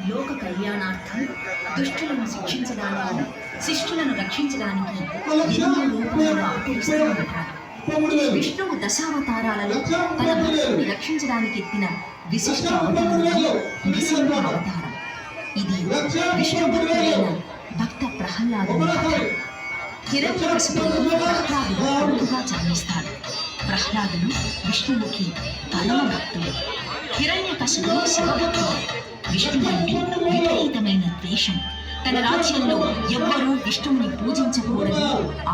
లోక కళ్యాణార్థం దుష్టులను శిక్షించడానికి శిష్టులను రక్షించడానికి ఎన్నో రూపాలను అవతరిస్తూ ఉంటారు. విష్ణువు దశావతారాలలో తన భక్తుని రక్షించడానికి ఎత్తిన విశిష్ట అవతారం నృసింహ అవతారం. ఇది విష్ణు భక్తుడైన భక్త ప్రహ్లాదుని కథ. హిరణ్యకశిపుడు ప్రహ్లాదుడు కొడుకుగా జన్మిస్తాడు. ప్రహ్లాదుడు విష్ణువుకి పరమ భక్తుడు. హిరణ్యకశిపుడు శివభక్తుడు. విష్ణువుకి విపరీతమైన ద్వేషం. తన రాజ్యంలో ఎవ్వరూ విష్ణువుని పూజించకూడదు,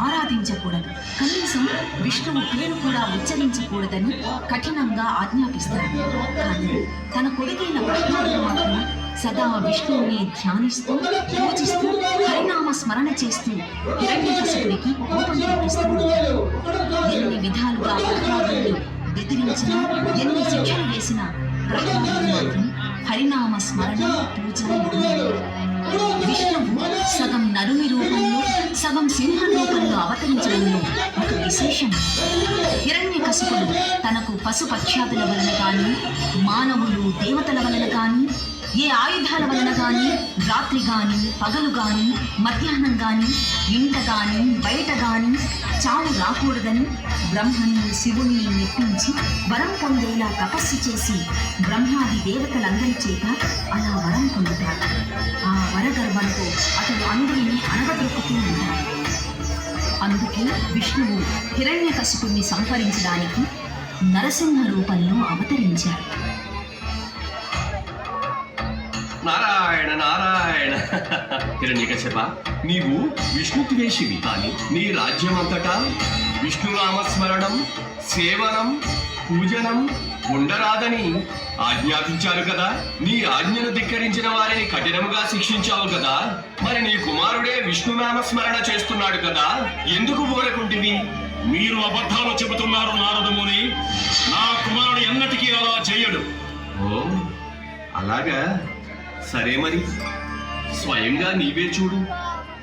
ఆరాధించకూడదు, కనీసం విష్ణువు పేరు కూడా ఉచ్చరించకూడదని కఠినంగా ఆజ్ఞాపిస్తాడు. కానీ తన కొడుకైన ప్రహ్లాదుడు మాత్రం సదా విష్ణువుని ధ్యానిస్తూ పూజిస్తూ హరినామ స్మరణ చేస్తూ హిరణ్యకశిపుడికి కోపం తెప్పిస్తాడు. ఎన్ని విధాలుగా ప్రహ్లాదుని బెదిరించినా, ఎన్ని శిక్షలు వేసినా ప్రహ్లాదుడు మాత్రం హరినామ స్మరణ పూజ. విష్ణువు సగం నరుని రూపంలో సగం సింహ రూపంలో అవతరించడంలో ఒక విశేషం. హిరణ్యకశిపుడు తనకు పశుపక్ష్యాదుల వలన కానీ, మానవులు దేవతల వలన కానీ, ఏ ఆయుధాల వలన కానీ, రాత్రి కానీ పగలు కానీ, మధ్యాహ్నం కానీ, ఇంట కానీ బయట కానీ చావు రాకూడదని బ్రహ్మని శివుని మెప్పించి వరం పొందేలా తపస్సు చేసి బ్రహ్మాది దేవతలందరి చేత అలా వరం పొందుతాడు. ఆ వరగర్వంతో అతడు అందరినీ అణగదొక్కుతూ ఉంటాడు. అందుకే విష్ణువు హిరణ్యకశిపుణ్ణి సంహరించడానికి నరసింహ రూపంలో అవతరించాడు. నారాయణ నారాయణ. హిరణ్యకశిప, నీవు విష్ణుద్వేషివి, కానీ నీ రాజ్యమంతటా విష్ణునామస్మరణం, సేవనం, పూజనం ఉండరాదని ఆజ్ఞాపించారు కదా. నీ ఆజ్ఞను ధిక్కరించిన వారిని కఠినంగా శిక్షించావు కదా. మరి నీ కుమారుడే విష్ణునామస్మరణ చేస్తున్నాడు కదా, ఎందుకు ఊరకుంటివి? మీరు అబద్ధాలు చెబుతున్నారు నారదముని. నా కుమారుడు ఎన్నటికీ అలా చేయడు. ఓ అలాగా, సరే మరి స్వయంగా నీవే చూడు.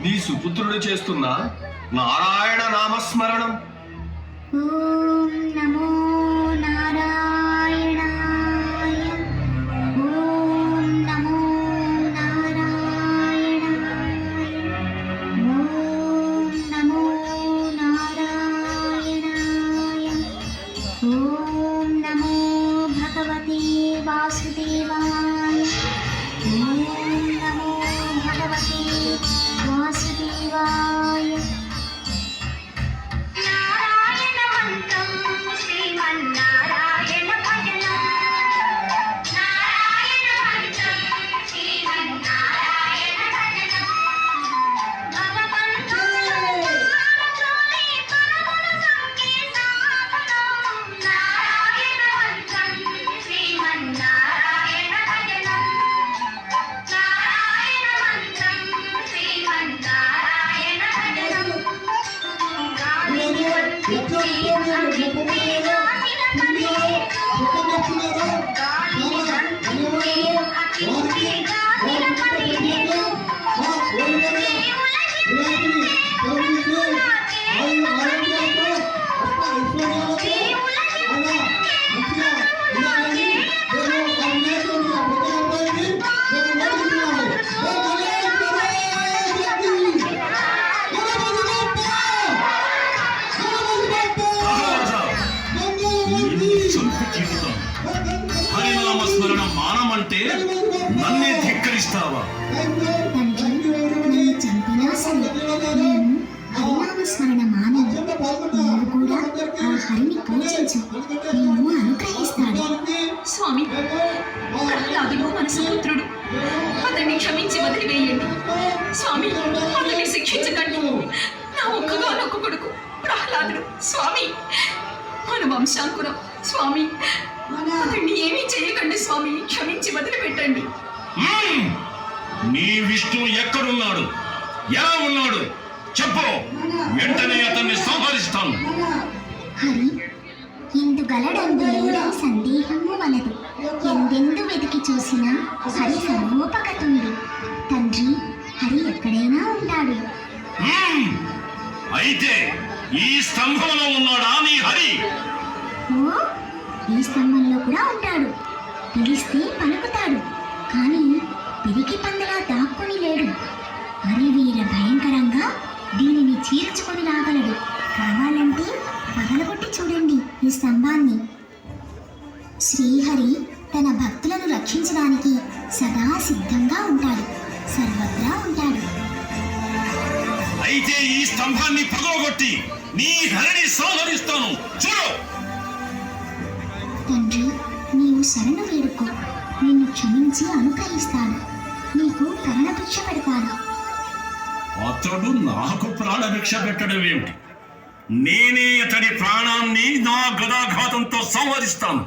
నీ సుపుత్రుడు చేస్తున్న నారాయణ నామస్మరణం. ఓం నమో నారాయణాయ. ఓం నమో నారాయణాయ. ఓం నమో నారాయణాయ. ఓం నమో భగవతే వాసుదేవాయ. ఓం నమో భగవతే వాసుదేవాయ. హరినామస్మరణ మానమంటే నన్నే ధిక్కరిస్తావా? హరినామస్మరణ మానవు. నీవు కూడా ఆ హరిని పూజించు, నిన్ను అనుగ్రహిస్తాడు. స్వామి, ప్రహ్లాదుడు మన సుపుత్రుడు. అతన్ని క్షమించి వదిలివేయండి స్వామి. అతన్ని శిక్షించకండి. నా ఒక్కగానొక్క కొడుకు ప్రహ్లాదుడు స్వామి, మన వంశాంకురం స్వామి. అతన్ని ఏమీ చేయకండి స్వామి, క్షమించి వదిలిపెట్టండి. నీ విష్ణువు ఎక్కడున్నాడు, ఎలా ఉన్నాడు చెప్పు, వెంటనే అతన్ని సంహరిస్తాను. హరి, ఇందు గలడందు లేడని సందేహము వలదు. ఎందెందు వెతికి చూసినా హరి సర్వోపగతుండు. తండ్రి, హరి ఎక్కడైనా ఉంటాడు. అయితే ఈ స్తంభంలో ఉన్నాడా నీ హరి? ఓ, ఈ స్తంభంలో కూడా ఉంటాడు. పిలిస్తే పలుకుతాడు, కానీ పిరికి పందలా దాక్కుని లేడు. హరి వీర భయంకరంగా దీనిని చీల్చుకొని రాగలడు. కావాలంటే పగలగొట్టి చూడండి ఈ స్తంభాన్ని. శ్రీహరి తన భక్తులను రక్షించడానికి సదా సిద్ధంగా ఉంటాడు, సర్వత్రా ఉంటాడు. అయితే ఈ స్తంభాన్ని పగలగొట్టి నీ హరిని సంహరిస్తాను, చూడు. తండ్రి, నీవు శరణు వేడుకో, నిన్ను క్షమించి అనుగ్రహిస్తాడు. నీకు ప్రాణభిక్ష పెడతాడు. అతడు నాకు ప్రాణభిక్ష పెట్టడం ఏమిటి? నేనే అతడి ప్రాణాన్ని నా గదాఘాతంతో సంహరిస్తాను.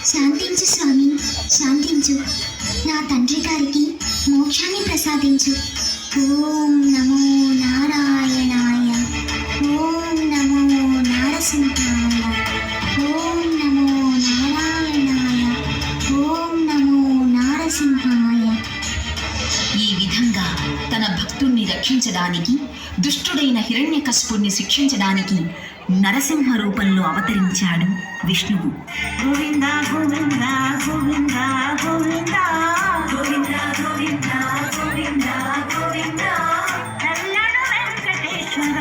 శాంతించు స్వామి, శాంతించు. నా తండ్రి గారికి మోక్షాన్ని ప్రసాదించు. ఓం నమో నారాయణాయ. ఓం నమో నారసింహాయ. ఓం నమో నారాయణాయ. ఓం నమో నారసింహాయ. ఈ విధంగా తన భక్తుణ్ణి రక్షించడానికి, దుష్టుడైన హిరణ్యకశిపుణ్ణి శిక్షించడానికి నరసింహ రూపంలో అవతరించాడు విష్ణువు. గోవింద గోవింద గోవింద గోవింద గోవింద గోవింద గోవింద గోవింద ఎల్లడు వెంకటేశ్వర